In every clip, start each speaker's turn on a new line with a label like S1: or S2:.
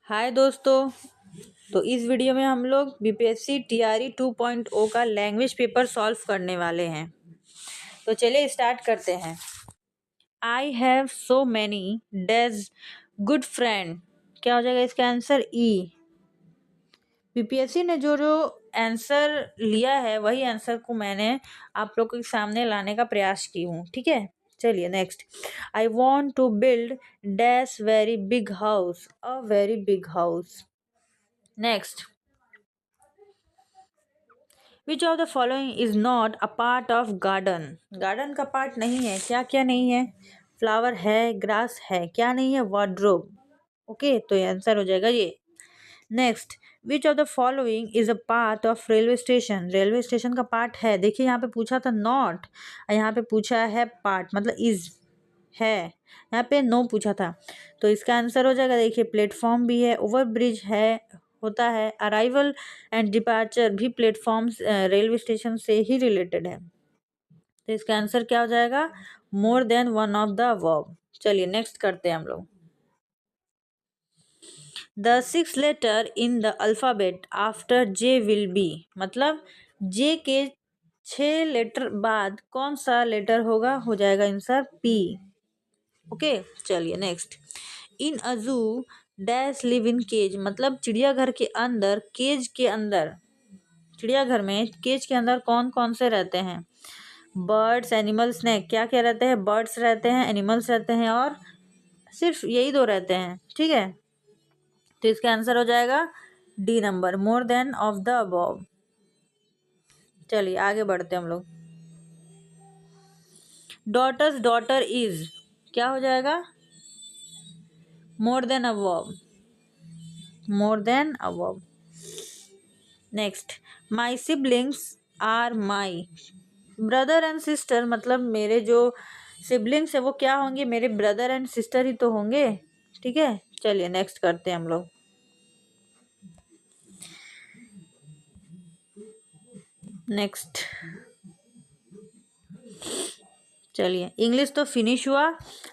S1: हाय दोस्तों। तो इस वीडियो में हम लोग बीपीएससी टीआरई 2.0 का लैंग्वेज पेपर सॉल्व करने वाले हैं। तो चलिए स्टार्ट करते हैं। I have so many days good friend. क्या हो जाएगा इसका आंसर? ई। बीपीएससी ने जो जो आंसर लिया है वही आंसर को मैंने आप लोग के सामने लाने का प्रयास की हूँ। ठीक है, चलिए next. I want to build dash very big house, a very big house. Next, which of the following is not a part of garden. Garden का पार्ट नहीं है। क्या क्या नहीं है? फ्लावर है, ग्रास है, क्या नहीं है? वार्डरोब। ओके, तो ये आंसर हो जाएगा ये। Next, which of the following is a part of railway station. Railway station का पार्ट है। देखिए यहाँ पे पूछा था नॉट, यहाँ पे पूछा है पार्ट, मतलब इज है, यहाँ पे नो पूछा था। तो इसका आंसर हो जाएगा, देखिए प्लेटफॉर्म भी है, ओवर ब्रिज है, होता है। अराइवल एंड डिपार्चर भी प्लेटफॉर्म्स रेलवे स्टेशन से ही रिलेटेड है। तो इसका आंसर क्या हो जाएगा? More than one of the above. चलिए नेक्स्ट करते हैं हम लोग। The 6 letter in the alphabet after J will be. मतलब जे के 6 लेटर बाद कौन सा लेटर होगा? हो जाएगा आंसर पी। ओके, चलिए नेक्स्ट। इन अ जू डैश लिव इन केज। मतलब चिड़ियाघर के अंदर, केज के अंदर, चिड़ियाघर में केज के अंदर कौन कौन से रहते हैं? Birds, animals. स्नैक। क्या क्या रहते हैं? बर्ड्स रहते हैं, एनिमल्स रहते हैं, और सिर्फ यही दो रहते हैं। ठीक है, तो इसका आंसर हो जाएगा D number, more than of the above. चलिए आगे बढ़ते हैं हम लोग। डॉटर्स डॉटर इज, क्या हो जाएगा? More than above, more than above. Next, my siblings are my brother and sister. मतलब मेरे जो सिबलिंग्स है वो क्या होंगे? मेरे ब्रदर एंड सिस्टर ही तो होंगे। ठीक है, चलिए नेक्स्ट करते हैं हम लोग। नेक्स्ट, चलिए इंग्लिश तो फिनिश हुआ,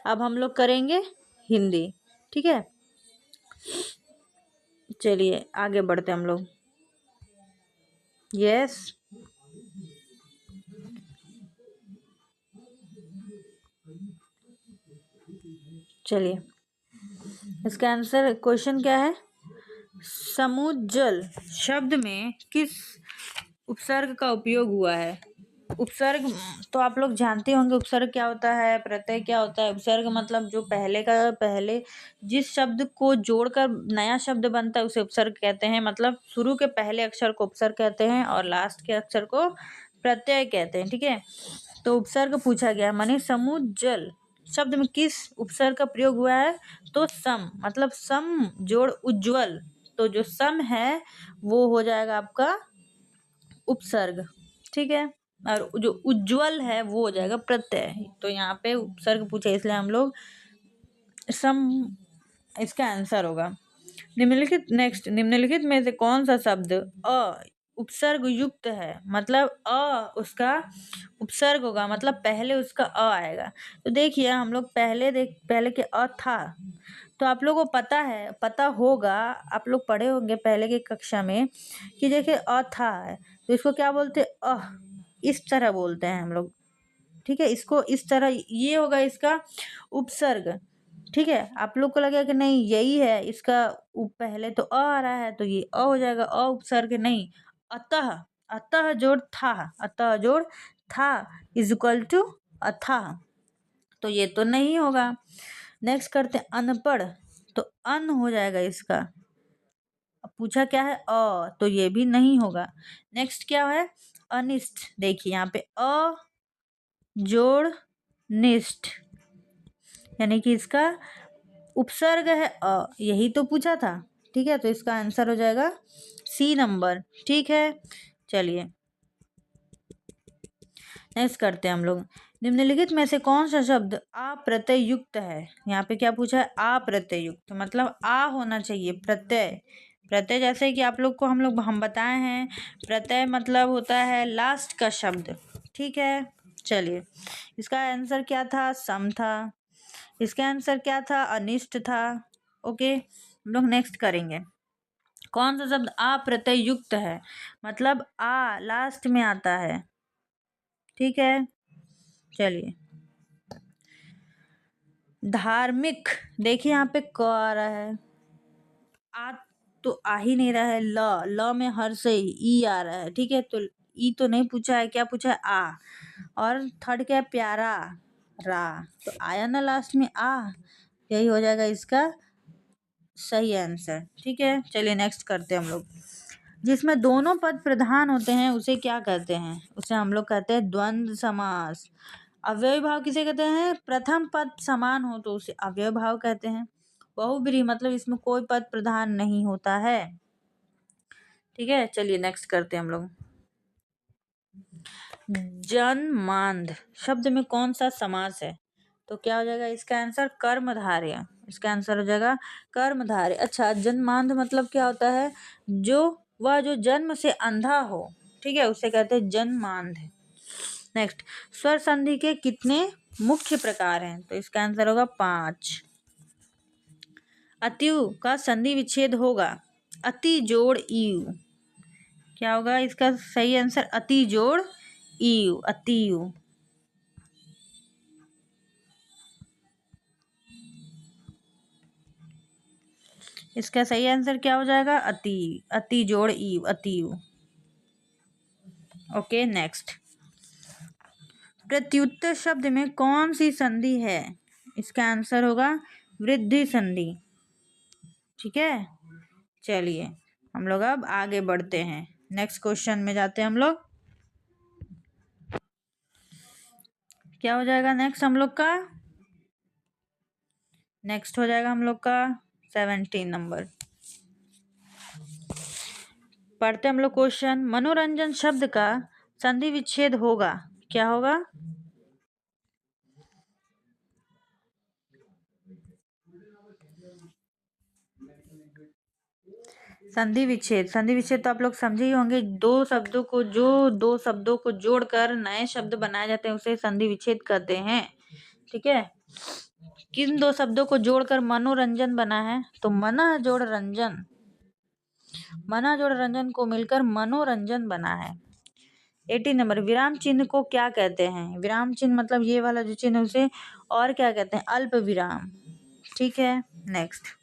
S1: अब हम लोग करेंगे हिंदी। ठीक है, चलिए आगे बढ़ते हैं हम लोग। यस, चलिए इसका आंसर, क्वेश्चन क्या है? समुज्जल शब्द में किस उपसर्ग का उपयोग हुआ है? उपसर्ग तो आप लोग जानते होंगे, उपसर्ग क्या होता है, प्रत्यय क्या होता है। उपसर्ग मतलब जो पहले का, पहले जिस शब्द को जोड़कर नया शब्द बनता है उसे उपसर्ग कहते हैं। मतलब शुरू के पहले अक्षर को उपसर्ग कहते हैं और लास्ट के अक्षर को प्रत्यय कहते हैं। ठीक है, तो उपसर्ग पूछा गया, माने समुज्जल शब्द में किस उपसर्ग का प्रयोग हुआ है? तो सम, मतलब सम जोड़ उज्ज्वल। तो जो सम है वो हो जाएगा आपका उपसर्ग। ठीक है, और जो उज्ज्वल है वो हो जाएगा प्रत्यय। तो यहाँ पे उपसर्ग पूछा इसलिए हम लोग सम इसका आंसर होगा। निम्नलिखित, नेक्स्ट, निम्नलिखित में से कौन सा शब्द अ उपसर्ग युक्त है? मतलब अ उसका उपसर्ग होगा, मतलब पहले उसका अ आएगा। तो देखिए हम लोग पहले के अ था, तो आप लोगों को पता है, पता होगा, आप लोग पढ़े होंगे पहले की कक्षा में कि देखिए अ था है, तो इसको क्या बोलते? इस तरह बोलते हैं हम लोग। ठीक है, इसको इस तरह, ये होगा इसका उपसर्ग। ठीक है, आप लोग को लगेगा कि नहीं यही है इसका पहले तो अ आ रहा है तो ये अ हो जाएगा, अ उपसर्ग नहीं। अतः, अतः जोड़ था, अतः जोड़ था इज इक्वल टू अथाह, तो ये तो नहीं होगा। नेक्स्ट करते हैं अनपढ़, तो अन हो जाएगा इसका। अब पूछा क्या है? तो ये भी नहीं होगा। नेक्स्ट क्या है? अनिष्ट। देखिए यहाँ पे अ जोड़ निष्ठ, यानी कि इसका उपसर्ग है अ, यही तो पूछा था। ठीक है, तो इसका आंसर हो जाएगा सी नंबर। ठीक है, चलिए नेक्स्ट करते हैं हम लोग। निम्नलिखित में से कौन सा शब्द आ प्रत्यय युक्त है? यहाँ पे क्या पूछा है? आ प्रत्यय युक्त, मतलब आ होना चाहिए प्रत्यय। प्रत्यय जैसे कि आप लोग को हम बताए हैं, प्रत्यय मतलब होता है लास्ट का शब्द। ठीक है, चलिए इसका आंसर क्या था? सम था। इसका आंसर क्या था? अनिष्ट था। ओके, हम लोग नेक्स्ट करेंगे। कौन सा शब्द आ प्रत्यय युक्त है, मतलब आ लास्ट में आता है। ठीक है, चलिए। धार्मिक, देखिए यहाँ पे क आ रहा है, आ तो आ ही नहीं रहा है। ल में हर से ई आ रहा है। ठीक है, तो ई तो नहीं पूछा है, क्या पूछा है, आ। और थर्ड क्या है, प्यारा, रा, तो आया ना लास्ट में आ, यही हो जाएगा इसका सही आंसर। ठीक है, चलिए नेक्स्ट करते हैं हम लोग। जिसमें दोनों पद प्रधान होते हैं उसे क्या कहते हैं, उसे हम लोग कहते हैं द्वंद्व समास। अव्ययी भाव किसे कहते हैं, प्रथम पद समान हो तो उसे अव्ययी भाव कहते हैं। बहुब्रीहि मतलब इसमें कोई पद प्रधान नहीं होता है। ठीक है, चलिए नेक्स्ट करते हैं हम लोग। जन्मांध शब्द में कौन सा समास है, तो क्या हो जाएगा इसका आंसर, कर्मधारय। इसका आंसर हो जाएगा कर्मधारय। अच्छा, जन्मांध मतलब क्या होता है, जो जन्म से अंधा हो, ठीक है, उसे कहते हैं जन्मांध। नेक्स्ट, स्वर संधि के कितने मुख्य प्रकार हैं, तो इसका आंसर होगा 5। अतियु का संधि विच्छेद होगा अति जोड़ ईयु, क्या होगा इसका सही आंसर, अति जोड़ ईयु, अतियु। इसका सही आंसर क्या हो जाएगा, अति जोड़ ईयु, अतियु। Okay, next. प्रत्युत्तर शब्द में कौन सी संधि है, इसका आंसर होगा वृद्धि संधि। ठीक है, चलिए हम लोग अब आगे बढ़ते हैं, नेक्स्ट क्वेश्चन में जाते हैं हम लोग। क्या हो जाएगा नेक्स्ट हम लोग का, नेक्स्ट हो जाएगा हम लोग का 17 नंबर। पढ़ते हम लोग क्वेश्चन। मनोरंजन शब्द का संधि विच्छेद होगा, क्या होगा, संधि विच्छेद। संधि विच्छेद तो आप लोग समझे ही होंगे, दो शब्दों को जोड़कर नए शब्द बनाए जाते हैं उसे संधि विच्छेद कहते हैं। ठीक है, किन दो शब्दों को जोड़कर मनोरंजन बना है, तो मना जोड़ रंजन, मना जोड़ रंजन को मिलकर मनोरंजन बना है। 18 नंबर, विराम चिन्ह को क्या कहते हैं, विराम चिन्ह मतलब ये वाला जो चिन्ह उसे और क्या कहते हैं, अल्प विराम। ठीक है, नेक्स्ट।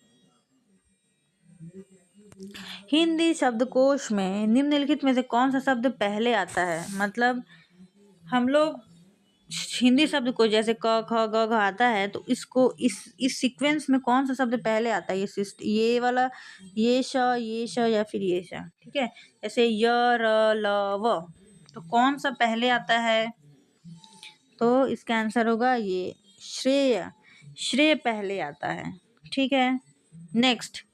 S1: हिंदी शब्दकोश में निम्नलिखित में से कौन सा शब्द पहले आता है, मतलब हम लोग हिंदी शब्द को जैसे क ख ग घ आता है, तो इसको इस सीक्वेंस में कौन सा शब्द पहले आता है, ये वाला, ये श या फिर ये श। ठीक है, जैसे य र ल व, तो कौन सा पहले आता है, तो इसका आंसर होगा ये श्रेय, श्रेय पहले आता है। ठीक है, नेक्स्ट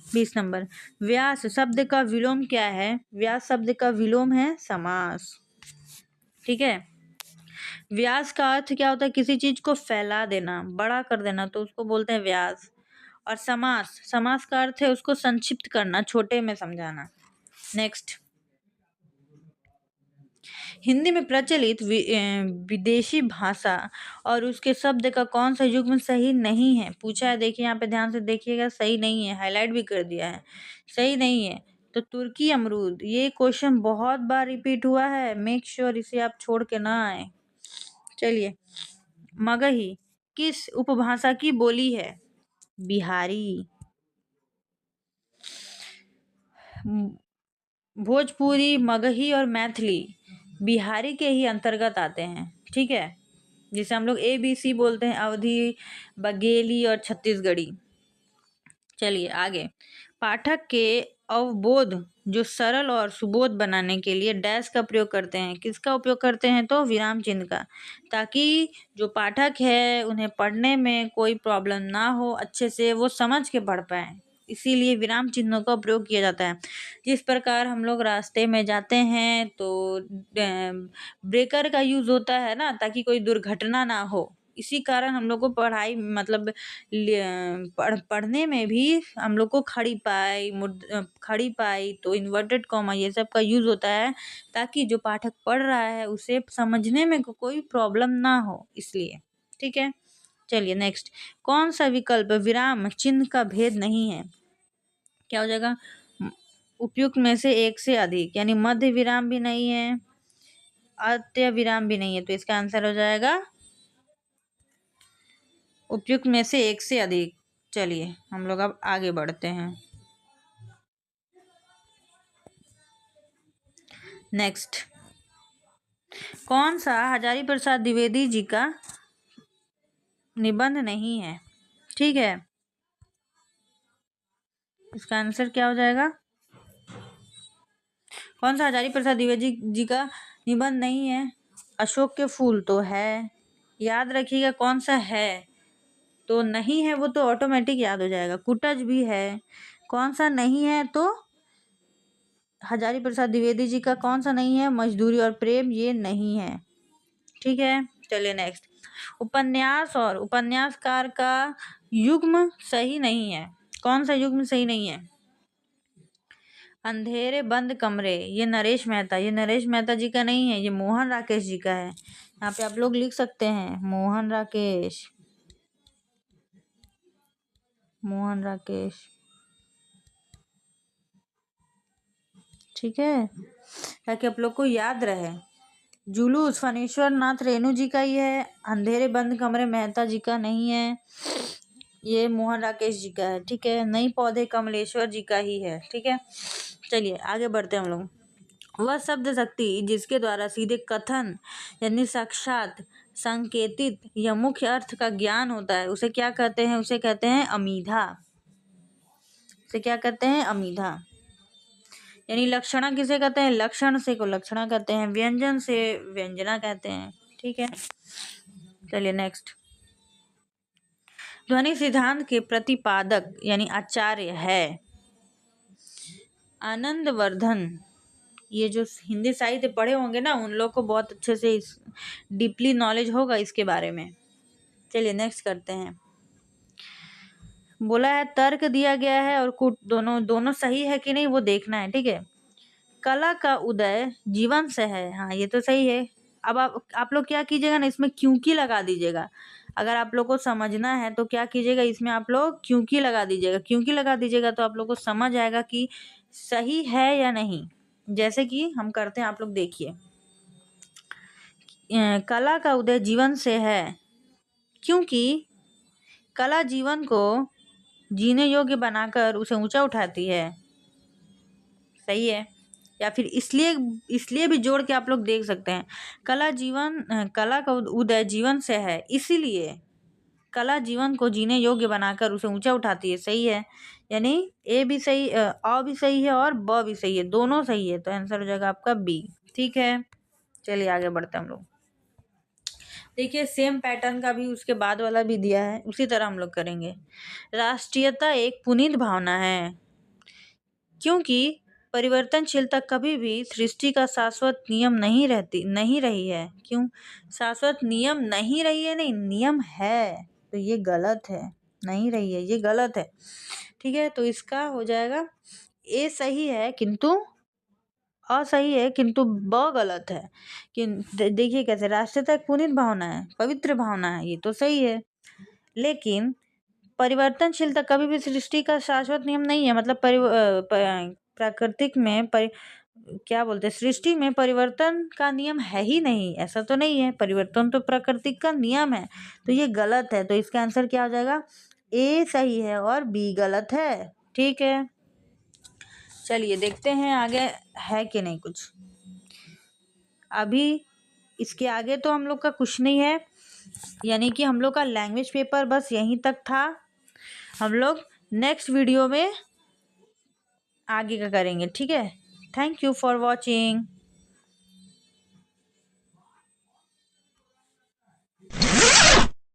S1: 20 नंबर, व्यास शब्द का विलोम क्या है, व्यास शब्द का विलोम है समास। ठीक है, व्यास का अर्थ क्या होता है, किसी चीज को फैला देना, बड़ा कर देना, तो उसको बोलते हैं व्यास। और समास, समास का अर्थ है उसको संक्षिप्त करना, छोटे में समझाना। नेक्स्ट, हिंदी में प्रचलित विदेशी भाषा और उसके शब्द का कौन सा युग्म सही नहीं है, पूछा है। देखिए यहाँ पे ध्यान से देखिएगा, सही नहीं है, हाईलाइट भी कर दिया है, सही नहीं है। तो तुर्की अमरूद, ये क्वेश्चन बहुत बार रिपीट हुआ है, मेक श्योर इसे आप छोड़ के ना आए। चलिए, मगही किस उपभाषा की बोली है, बिहारी। भोजपुरी, मगही और मैथिली बिहारी के ही अंतर्गत आते हैं। ठीक है, जिसे हम लोग ABC बोलते हैं, अवधी, बघेली और छत्तीसगढ़ी। चलिए आगे, पाठक के अवबोध जो सरल और सुबोध बनाने के लिए डैश का प्रयोग करते हैं, किसका उपयोग करते हैं, तो विराम चिन्ह का, ताकि जो पाठक है उन्हें पढ़ने में कोई प्रॉब्लम ना हो, अच्छे से वो समझ के पढ़ पाए, इसीलिए विराम चिन्हों का प्रयोग किया जाता है। जिस प्रकार हम लोग रास्ते में जाते हैं तो ब्रेकर का यूज होता है ना, ताकि कोई दुर्घटना ना हो, इसी कारण हम लोग को पढ़ाई मतलब पढ़ने में भी हम लोग को खड़ी पाई तो इन्वर्टेड कॉमा ये सब का यूज होता है, ताकि जो पाठक पढ़ रहा है उसे समझने में कोई प्रॉब्लम ना हो, इसलिए। ठीक है, चलिए नेक्स्ट, कौन सा विकल्प विराम चिन्ह का भेद नहीं है, क्या हो जाएगा, उपयुक्त में से एक से अधिक, यानी मध्य विराम भी नहीं है, अत्य विराम भी नहीं है, तो इसका आंसर हो जाएगा उपयुक्त में से एक से अधिक। चलिए हम लोग अब आगे बढ़ते हैं। नेक्स्ट, कौन सा हजारी प्रसाद द्विवेदी जी का निबंध नहीं है? ठीक है, इसका आंसर क्या हो जाएगा, कौन सा हजारी प्रसाद द्विवेदी जी का निबंध नहीं है? अशोक के फूल तो है, याद रखिएगा कौन सा है, तो नहीं है वो तो ऑटोमेटिक याद हो जाएगा। कुटज भी है, कौन सा नहीं है, तो हजारी प्रसाद द्विवेदी जी का कौन सा नहीं है, मजदूरी और प्रेम, ये नहीं है। ठीक है, चलिए नेक्स्ट, उपन्यास और उपन्यासकार का युग्म सही नहीं है, कौन सा युग्म सही नहीं है? अंधेरे बंद कमरे, ये नरेश मेहता, ये नरेश मेहता जी का नहीं है, ये मोहन राकेश जी का है। यहाँ पे आप लोग लिख सकते हैं मोहन राकेश, मोहन राकेश। ठीक है, ताकि आप लोग को याद रहे। जुलूस फणीश्वर नाथ रेणु जी का ही है, अंधेरे बंद कमरे मेहता जी का नहीं है, ये मोहन राकेश जी का है। ठीक है, नई पौधे कमलेश्वर जी का ही है। ठीक है, चलिए आगे बढ़ते हैं हम लोग। वह शब्द शक्ति जिसके द्वारा सीधे कथन यानी साक्षात संकेतित या मुख्य अर्थ का ज्ञान होता है, उसे क्या कहते हैं? उसे कहते हैं अमीधा। उसे क्या कहते हैं? अमीधा। यानी लक्षणा किसे कहते हैं? लक्षण से को लक्षणा कहते हैं, व्यंजन से व्यंजना कहते हैं। ठीक है, चलिए नेक्स्ट, ध्वनि सिद्धांत के प्रतिपादक यानी आचार्य है आनंदवर्धन। ये जो हिंदी साहित्य पढ़े होंगे ना, उन लोग को बहुत अच्छे से इस डीपली नॉलेज होगा इसके बारे में। चलिए नेक्स्ट करते हैं। बोला है तर्क दिया गया है और कुट दोनों सही है कि नहीं वो देखना है। ठीक है, कला का उदय जीवन से है, हाँ ये तो सही है। अब आप लोग क्या कीजिएगा ना, इसमें क्योंकि लगा दीजिएगा। अगर आप लोग को समझना है तो क्या कीजिएगा, इसमें आप लोग क्योंकि लगा दीजिएगा। क्योंकि लगा दीजिएगा तो आप लोग को समझ आएगा कि सही है या नहीं। जैसे कि हम करते हैं, आप लोग देखिए, कला का उदय जीवन से है क्योंकि कला जीवन को जीने योग्य बनाकर उसे ऊंचा उठाती है। सही है, या फिर इसलिए भी जोड़ के आप लोग देख सकते हैं, कला का उदय जीवन से है, इसीलिए कला जीवन को जीने योग्य बनाकर उसे ऊंचा उठाती है। सही है, यानी ए भी सही, अ भी सही है और ब भी सही है, दोनों सही है, तो आंसर हो जाएगा आपका बी। ठीक है, चलिए आगे बढ़ते हैं हम लोग। देखिए सेम पैटर्न का भी उसके बाद वाला भी दिया है, उसी तरह हम लोग करेंगे। राष्ट्रीयता एक पुनीत भावना है क्योंकि परिवर्तनशीलता कभी भी सृष्टि का शाश्वत नियम नहीं रही है। क्यों शाश्वत नियम नहीं रही है? नहीं, नियम है, तो ये गलत है, नहीं रही है ये गलत है। ठीक है, तो इसका हो जाएगा ए सही है किंतु असही है, किंतु ब गलत है। कि देखिए कैसे, राष्ट्रीयता एक पुनीत भावना है, पवित्र भावना है, ये तो सही है, लेकिन परिवर्तनशीलता कभी भी सृष्टि का शाश्वत नियम नहीं है। मतलब प्राकृतिक में क्या बोलते हैं, सृष्टि में परिवर्तन का नियम है ही नहीं, ऐसा तो नहीं है। परिवर्तन तो प्राकृतिक का नियम है, तो ये गलत है। तो इसका आंसर क्या हो जाएगा, ए सही है और बी गलत है। ठीक है, चलिए देखते हैं आगे है कि नहीं कुछ। अभी इसके आगे तो हम लोग का कुछ नहीं है, यानी कि हम लोग का लैंग्वेज पेपर बस यहीं तक था। हम लोग नेक्स्ट वीडियो में आगे का करेंगे। ठीक है, थैंक यू फॉर वॉचिंग।